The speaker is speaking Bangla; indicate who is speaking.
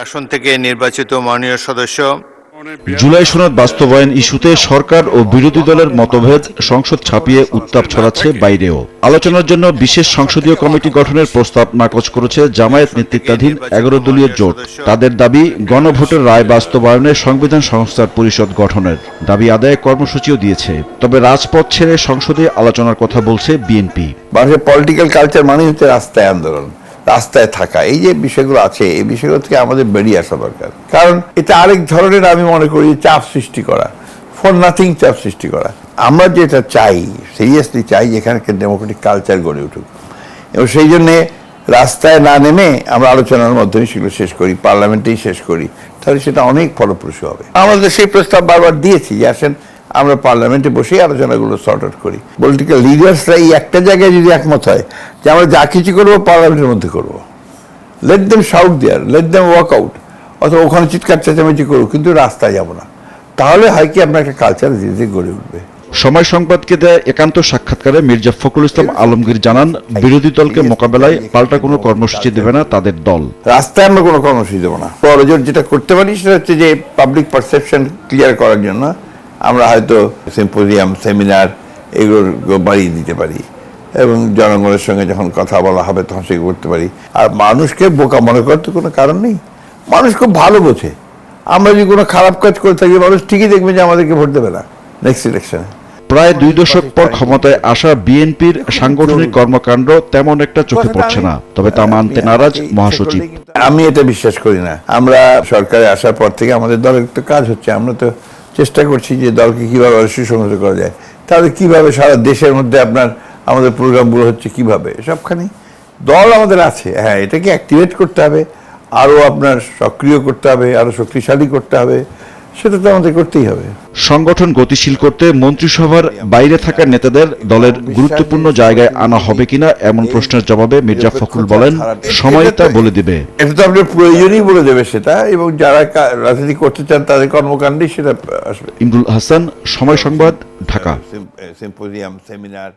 Speaker 1: আসন থেকে নির্বাচিত মাননীয় সদস্য।
Speaker 2: জুলাই সনদ বাস্তবায়ন ইস্যুতে সরকার ও বিরোধী দলের মতভেদ সংসদ ছাপিয়ে উত্তাপ ছড়াচ্ছে বাইরেও। আলোচনার জন্য বিশেষ সংসদীয় কমিটি গঠনের প্রস্তাব নাকচ করেছে জামায়াত নেতৃত্বাধীন 11 দলীয় জোট। তাদের দাবি, গণভোটের রায় বাস্তবায়নে সংবিধান সংস্কার পরিষদ গঠনের দাবি আদায়ে কর্মসূচিও দিয়েছে। তবে রাজপথ ছেড়ে সংসদে আলোচনার কথা বলছে বিএনপি।
Speaker 3: বাংলাদেশের পলিটিক্যাল কালচার মানে হচ্ছে রাস্তায় আন্দোলন, রাস্তায় থাকা। এই যে বিষয়গুলো আছে, এই বিষয়গুলো থেকে আমাদের বেরিয়ে আসা দরকার। কারণ এটা আরেক ধরনের, আমি মনে করি, চাপ সৃষ্টি করা, ফর নাথিং চাপ সৃষ্টি করা। আমরা যেটা চাই, সিরিয়াসলি চাই, যেখানে ডেমোক্রেটিক কালচার গড়ে উঠুক, এবং সেই জন্যে রাস্তায় না নেমে আমরা আলোচনার মাধ্যমে সেগুলো শেষ করি, পার্লামেন্টেই শেষ করি, তাহলে সেটা অনেক ফলপ্রসূ হবে। আমাদের সেই প্রস্তাব বারবার দিয়েছি যে আসেন আমরা পার্লামেন্টে বসেই আলোচনাগুলো সর্ট আউট করি। পলিটিক্যাল লিডার্সরা এই একটা জায়গায় যদি একমত হয় যে আমরা যা কিছু করবো পার্লামেন্টের মধ্যে করবো, লেট দেম শাউট দেয়ার, লেট দেম ওয়াক আউট, অথবা ওখানে চিৎকার চেঁচামেচি করুক, কিন্তু রাস্তায় যাব না। তাহলে হয় কি, আপনার একটা কালচার ধীরে ধীরে গড়ে উঠবে।
Speaker 2: সময় সংবাদকে দেয় একান্ত সাক্ষাৎকারে মির্জা ফখরুল ইসলাম আলমগীর জানান, বিরোধী দলকে মোকাবেলায় পাল্টা কোনো কর্মসূচি দেবে না তাদের দল।
Speaker 3: রাস্তায় আমরা কোনো কর্মসূচি দেবো না। বড়জোর যেটা করতে পারি সেটা হচ্ছে যে পাবলিক পারসেপশন ক্লিয়ার করার জন্য আমরা হয়তো সিম্পোজিয়াম, সেমিনার এগুলো বাড়িয়ে দিতে পারি, এবং জনগণের সঙ্গে যখন কথা বলা হবে তখন সেগুলো করতে পারি। আর মানুষকে বোকা মনে করার তো কোনো কারণ নেই। মানুষ খুব ভালো বোঝে, আমরা যদি কোনো খারাপ কাজ করে থাকি মানুষ ঠিকই দেখবে যে আমাদেরকে ভোট দেবে না নেক্সট ইলেকশনে।
Speaker 2: প্রায় 2 দশক পর ক্ষমতায় আসা বিএনপির সাংগঠনিক কর্মকাণ্ড তেমন একটা চোখে পড়ছে না, তবে তা মানতে নারাজ মহাসচিব।
Speaker 3: আমি এটা বিশ্বাস করি না। আমরা সরকারে আসার পর থেকে আমাদের দলের একটা কাজ হচ্ছে, আমরা তো চেষ্টা করছি যে দলকে কিভাবে সুসংহত করা যায়, তাহলে কিভাবে সারা দেশের মধ্যে আমাদের প্রোগ্রামগুলো হচ্ছে কিভাবে, সবখানে দল আমাদের আছে। হ্যাঁ, এটাকে অ্যাক্টিভেট করতে হবে, আরো সক্রিয় করতে হবে, আরো শক্তিশালী করতে হবে, সেটা তো আমাদের করতেই হবে।
Speaker 2: সংগঠন গতিশীল করতে মন্ত্রিসভার বাইরে থাকা নেতাদের দলের গুরুত্বপূর্ণ জায়গায় আনা হবে কিনা এমন প্রশ্নের জবাবে মির্জা ফখরুল বলেন, সময় তা বলে দিবে।
Speaker 3: এটা তো আপনার প্রয়োজনই বলে দেবে সেটা, এবং যারা রাজনীতি করতে চান তাদের কর্মকাণ্ডেই সেটা আসবে।
Speaker 2: ইমরুল হাসান, সময় সংবাদ, ঢাকা।
Speaker 3: Symposium, seminar.